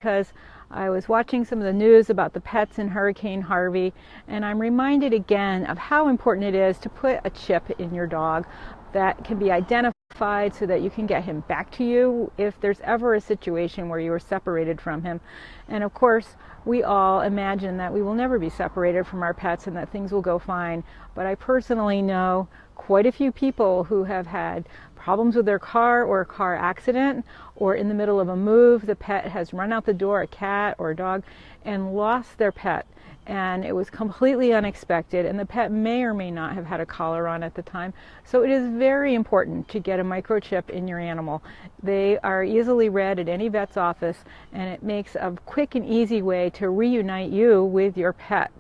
because I was watching some of the news about the pets in Hurricane Harvey, and I'm reminded again of how important it is to put a chip in your dog that can be identified so that you can get him back to you if there's ever a situation where you are separated from him. And of course, we all imagine that we will never be separated from our pets and that things will go fine. But I personally know quite a few people who have had problems with their car or a car accident, or in the middle of a move, the pet has run out the door, a cat or a dog, and lost their pet. And it was completely unexpected, and the pet may or may not have had a collar on at the time. So it is very important to get a microchip in your animal. They are easily read at any vet's office, and it makes a quick and easy way to reunite you with your pet.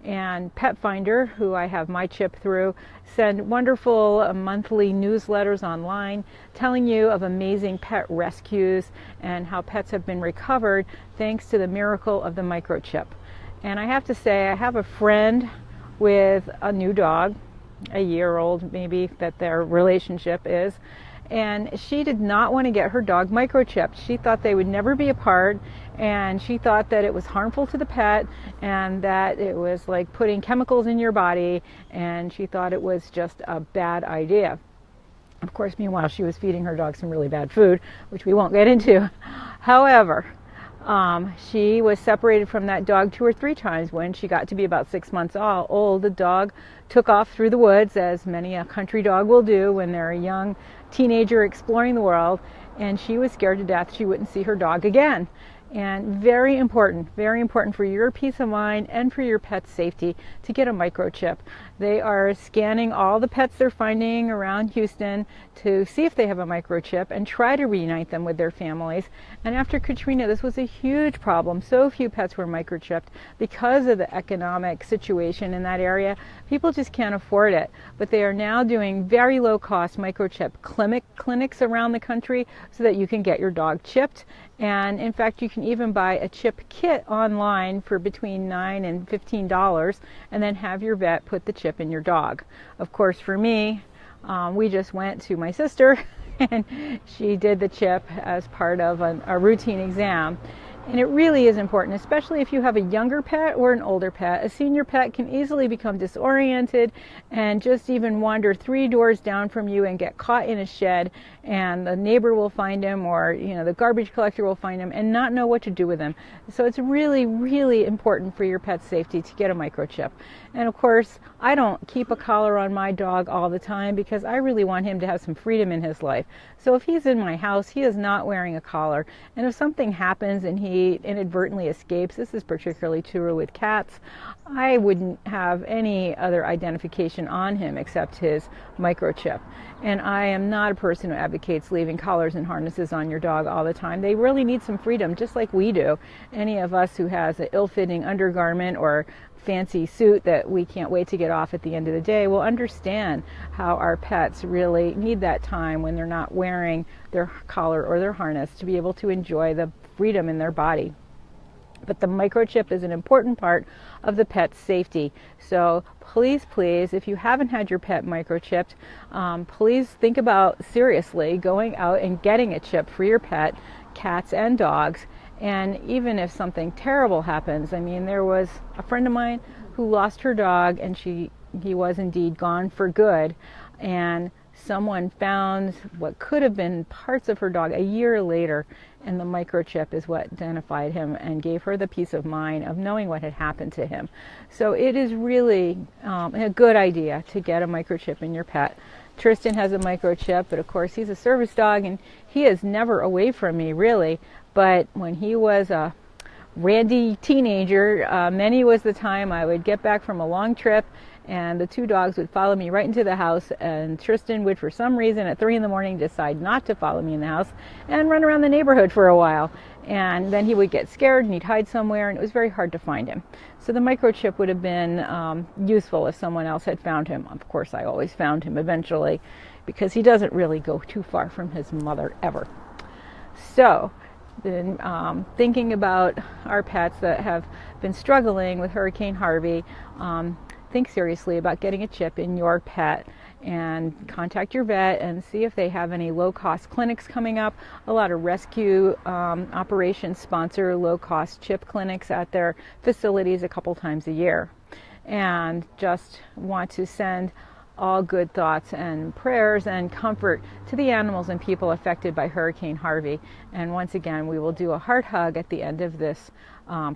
And Pet Finder, who I have my chip through, send wonderful monthly newsletters online telling you of amazing pet rescues and how pets have been recovered thanks to the miracle of the microchip. And I have to say, I have a friend with a new dog, a year old maybe, that their relationship is, and she did not want to get her dog microchipped. She thought they would never be apart, and she thought that it was harmful to the pet and that it was like putting chemicals in your body, and she thought it was just a bad idea. Of course, meanwhile, she was feeding her dog some really bad food, which we won't get into. However, she was separated from that dog 2 or 3 times. When she got to be about 6 months old, the dog took off through the woods, as many a country dog will do when they're a young teenager exploring the world, and she was scared to death she wouldn't see her dog again. And very important for your peace of mind and for your pet's safety to get a microchip. They are scanning all the pets they're finding around Houston to see if they have a microchip and try to reunite them with their families. And after Katrina, this was a huge problem. So few pets were microchipped because of the economic situation in that area. People just can't afford it. But they are now doing very low cost microchip clinics around the country so that you can get your dog chipped. And in fact, you can even buy a chip kit online for between $9 and $15 and then have your vet put the chip in your dog. Of course, for me, we just went to my sister and she did the chip as part of a routine exam. And it really is important, especially if you have a younger pet or an older pet. A senior pet can easily become disoriented and just even wander 3 doors down from you and get caught in a shed, and the neighbor will find him, or the garbage collector will find him, and not know what to do with him. So it's really, really important for your pet's safety to get a microchip. And of course, I don't keep a collar on my dog all the time because I really want him to have some freedom in his life. So if he's in my house, he is not wearing a collar. And if something happens and he inadvertently escapes, this is particularly true with cats, I wouldn't have any other identification on him except his microchip. And I am not a person who advocates leaving collars and harnesses on your dog all the time. They really need some freedom, just like we do. Any of us who has an ill-fitting undergarment or fancy suit that we can't wait to get off at the end of the day will understand how our pets really need that time when they're not wearing their collar or their harness to be able to enjoy the freedom in their body. But the microchip is an important part of the pet's safety. So please, if you haven't had your pet microchipped, please think about seriously going out and getting a chip for your pet, cats and dogs. And even if something terrible happens, I mean, there was a friend of mine who lost her dog, and he was indeed gone for good. And someone found what could have been parts of her dog a year later, and the microchip is what identified him and gave her the peace of mind of knowing what had happened to him. So it is really a good idea to get a microchip in your pet. Tristan has a microchip, but of course he's a service dog, and he is never away from me, really. But when he was a randy teenager, many was the time I would get back from a long trip and the 2 dogs would follow me right into the house, and Tristan would, for some reason, at 3 in the morning decide not to follow me in the house and run around the neighborhood for a while. And then he would get scared and he'd hide somewhere, and it was very hard to find him. So the microchip would have been useful if someone else had found him. Of course, I always found him eventually because he doesn't really go too far from his mother ever. So then thinking about our pets that have been struggling with Hurricane Harvey, think seriously about getting a chip in your pet. and contact your vet and see if they have any low-cost clinics coming up. A lot of rescue operations sponsor low-cost chip clinics at their facilities a couple times a year. And just want to send all good thoughts and prayers and comfort to the animals and people affected by Hurricane Harvey. And once again, we will do a heart hug at the end of this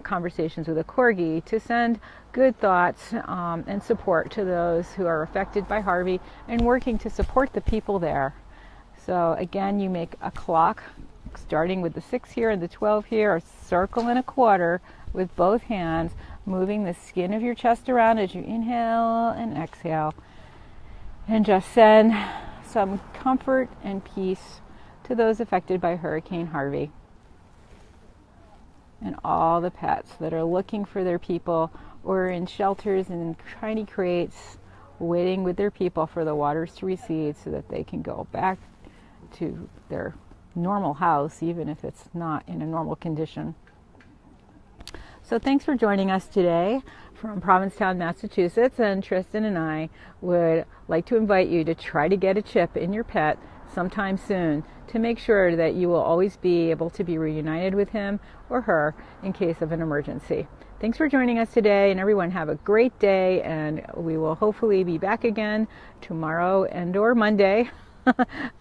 Conversations with a Corgi to send good thoughts and support to those who are affected by Harvey and working to support the people there. So again, you make a clock starting with the 6 here and the 12 here, a circle and a quarter with both hands, moving the skin of your chest around as you inhale and exhale. And just send some comfort and peace to those affected by Hurricane Harvey. And all the pets that are looking for their people or in shelters and tiny crates waiting with their people for the waters to recede so that they can go back to their normal house, even if it's not in a normal condition. So thanks for joining us today from Provincetown, Massachusetts, and Tristan and I would like to invite you to try to get a chip in your pet sometime soon to make sure that you will always be able to be reunited with him or her in case of an emergency. Thanks for joining us today, and everyone have a great day, and we will hopefully be back again tomorrow and or Monday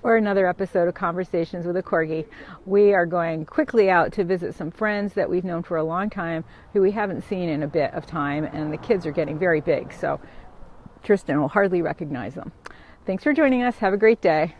for another episode of Conversations with a Corgi. We are going quickly out to visit some friends that we've known for a long time who we haven't seen in a bit of time, and the kids are getting very big, so Tristan will hardly recognize them. Thanks for joining us. Have a great day.